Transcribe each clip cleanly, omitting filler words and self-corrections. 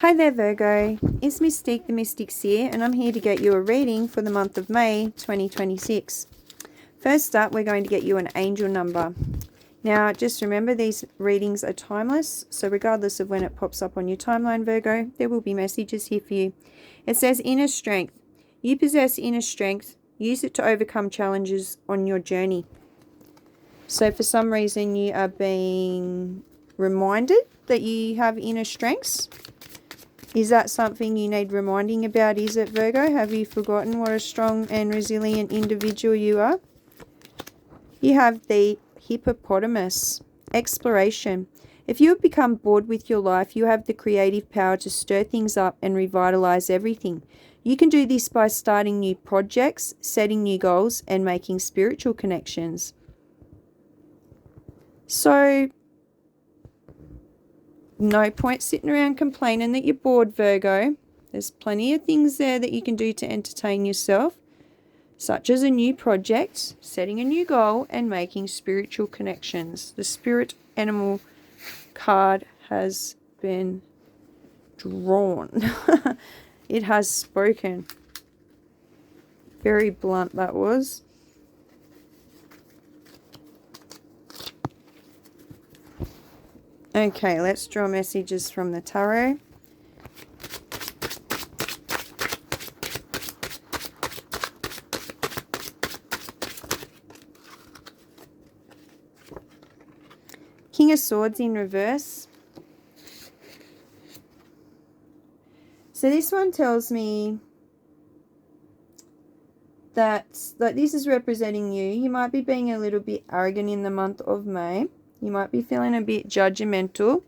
Hi there, Virgo. It's Mystique the Mystics here, and I'm here to get you a reading for the month of May 2026. First up, we're going to get you an angel number. Now, just remember these readings are timeless, so regardless of when it pops up on your timeline, Virgo, there will be messages here for you. It says inner strength. You possess inner strength. Use it to overcome challenges on your journey. So for some reason, you are being reminded that you have inner strengths. Is that something you need reminding about, is it, Virgo? Have you forgotten what a strong and resilient individual you are? You have the hippopotamus, exploration. If you have become bored with your life, you have the creative power to stir things up and revitalize everything. You can do this by starting new projects, setting new goals, and making spiritual connections. So, no point sitting around complaining that you're bored, Virgo. There's plenty of things there that you can do to entertain yourself, such as a new project, setting a new goal, and making spiritual connections. The spirit animal card has been drawn. It has spoken. Very blunt that was. Okay, let's draw messages from the tarot. King of Swords in reverse. So this one tells me that this is representing you. You might be being a little bit arrogant in the month of May. You might be feeling a bit judgmental,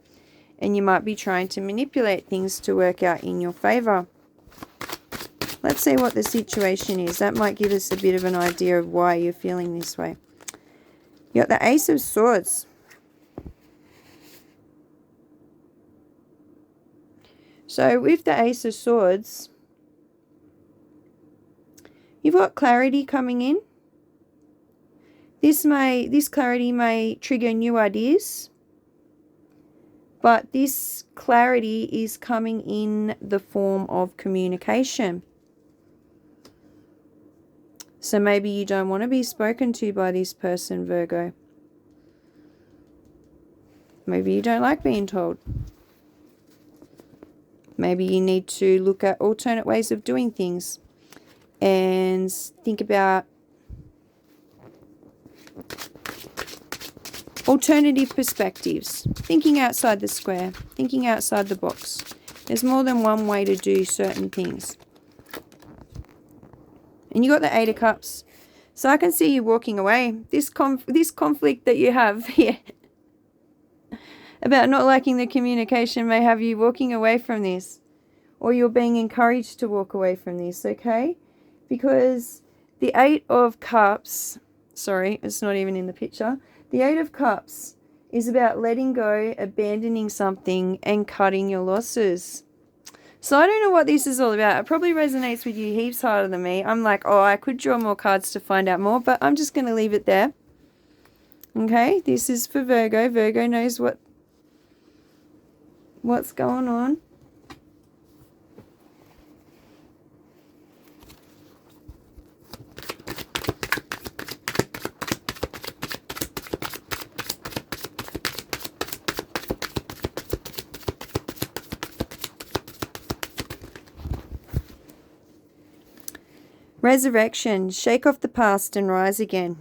and you might be trying to manipulate things to work out in your favor. Let's see what the situation is. That might give us a bit of an idea of why you're feeling this way. You got the Ace of Swords. So with the Ace of Swords, you've got clarity coming in. This clarity may trigger new ideas, but this clarity is coming in the form of communication. So maybe you don't want to be spoken to by this person, Virgo. Maybe you don't like being told. Maybe you need to look at alternate ways of doing things and think about alternative perspectives, thinking outside the square, thinking outside the box. There's more than one way to do certain things. And you got the Eight of Cups. So I can see you walking away. This conflict that you have here about not liking the communication may have you walking away from this. Or you're being encouraged to walk away from this, okay? Because the Eight of Cups, sorry, it's not even in the picture. The Eight of Cups is about letting go, abandoning something, and cutting your losses. So I don't know what this is all about. It probably resonates with you heaps harder than me. I'm like, oh, I could draw more cards to find out more, but I'm just going to leave it there. Okay, this is for Virgo. Virgo knows what's going on. Resurrection. Shake off the past and rise again.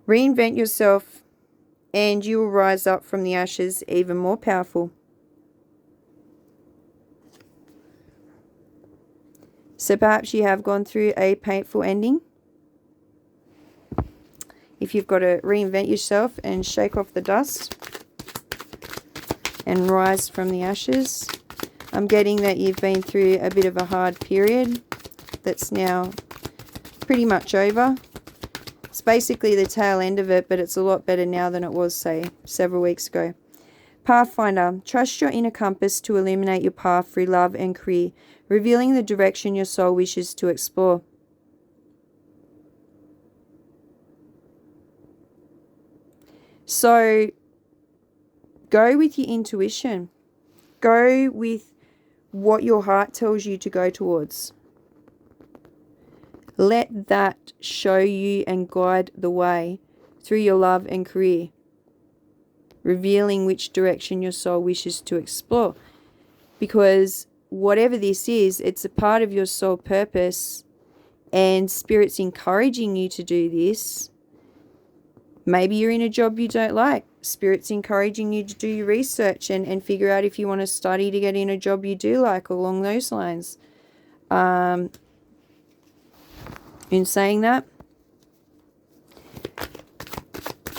Reinvent yourself and you will rise up from the ashes even more powerful. So perhaps you have gone through a painful ending. If you've got to reinvent yourself and shake off the dust and rise from the ashes. I'm getting that you've been through a bit of a hard period that's now pretty much over. It's basically the tail end of it, but it's a lot better now than it was, say, several weeks ago. Pathfinder, trust your inner compass to illuminate your path through love and career, revealing the direction your soul wishes to explore. So go with your intuition. go with what your heart tells you to go towards. Let that show you and guide the way through your love and career, revealing which direction your soul wishes to explore. Because whatever this is, it's a part of your soul purpose, and Spirit's encouraging you to do this. Maybe you're in a job you don't like. Spirit's encouraging you to do your research and figure out if you want to study to get in a job you do like, along those lines. In saying that,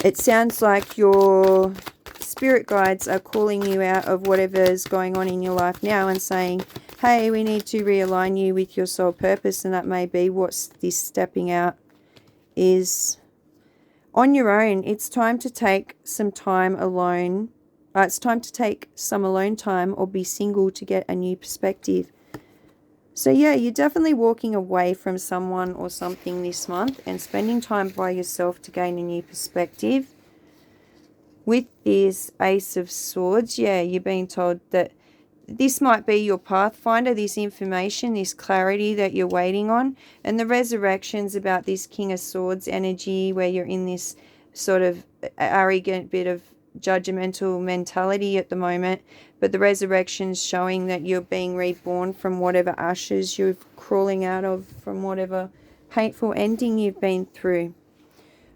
it sounds like your spirit guides are calling you out of whatever's going on in your life now and saying, hey, we need to realign you with your soul purpose. And that may be what this stepping out is. On your own, it's time to take some time alone. It's time to take some alone time or be single to get a new perspective. So yeah, you're definitely walking away from someone or something this month and spending time by yourself to gain a new perspective. With this Ace of Swords, yeah, you're being told that this might be your pathfinder, this information, this clarity that you're waiting on. And the Resurrection's about this King of Swords energy where you're in this sort of arrogant bit of judgmental mentality at the moment. But the Resurrection's showing that you're being reborn from whatever ashes you're crawling out of, from whatever painful ending you've been through.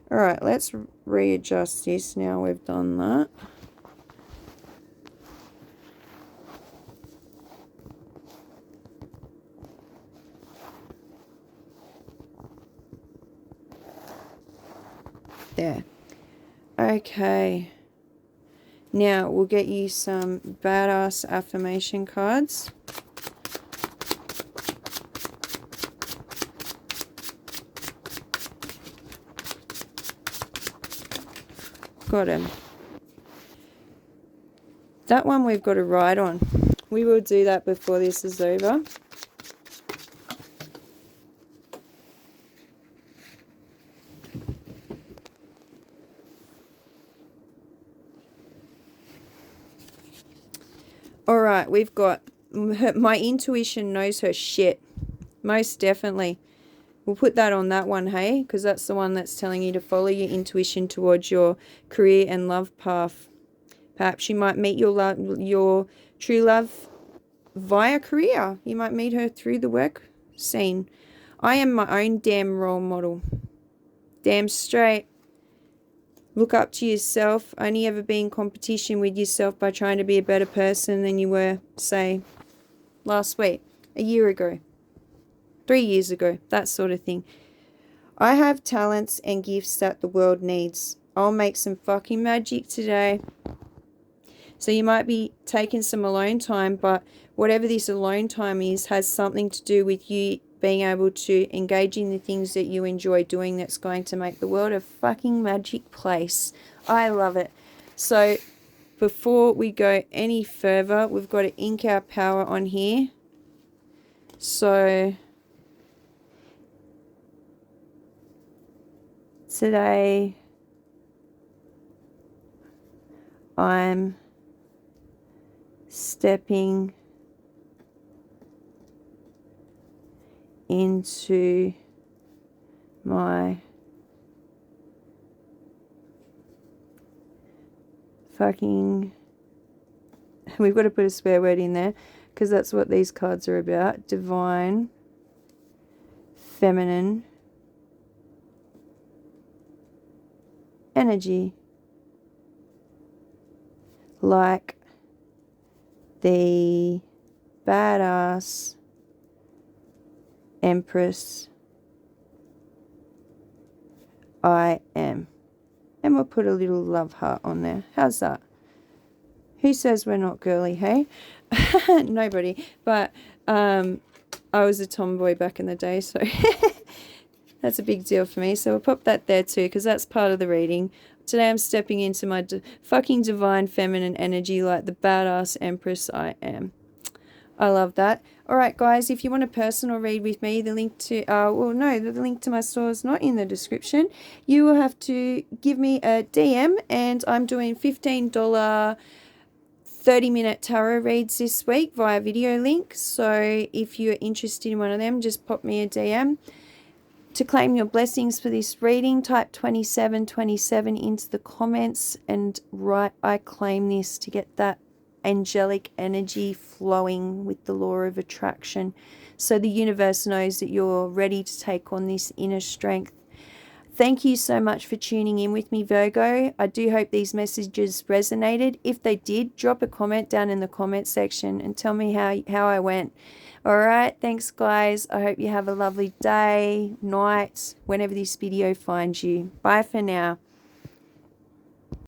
All right, let's readjust this now we've done that. There. Okay. Now we'll get you some badass affirmation cards. Got him. That one we've got to write on. We will do that before this is over. All right, we've got my intuition knows her shit. Most definitely. We'll put that on that one, hey? Because that's the one that's telling you to follow your intuition towards your career and love path. Perhaps you might meet your true love via career. You might meet her through the work scene. I am my own damn role model. Damn straight. Look up to yourself. Only ever be in competition with yourself by trying to be a better person than you were, say, last week, a year ago, 3 years ago, that sort of thing. I have talents and gifts that the world needs. I'll make some fucking magic today. So you might be taking some alone time, but whatever this alone time is has something to do with you being able to engage in the things that you enjoy doing that's going to make the world a fucking magic place. I love it. So before we go any further, we've got to ink our power on here. So today I'm stepping into my fucking, we've got to put a swear word in there because that's what these cards are about. Divine feminine energy, like the badass Empress I am. And we'll put a little love heart on there. How's that? Who says we're not girly, hey? Nobody. But I was a tomboy back in the day, so that's a big deal for me. So we'll pop that there too, because that's part of the reading. Today I'm stepping into my fucking divine feminine energy like the badass Empress I am. I love that. All right, guys, if you want a personal read with me, the link to, the link to my store is not in the description. You will have to give me a DM, and I'm doing $15 30-minute tarot reads this week via video link. So if you're interested in one of them, just pop me a DM. To claim your blessings for this reading, type 2727 into the comments and write I claim this to get that angelic energy flowing with the law of attraction. So the universe knows that you're ready to take on this inner strength. Thank you so much for tuning in with me, Virgo. I do hope these messages resonated. If they did, drop a comment down in the comment section and tell me how I went. All right, thanks, guys. I hope you have a lovely day, night, whenever this video finds you. Bye for now.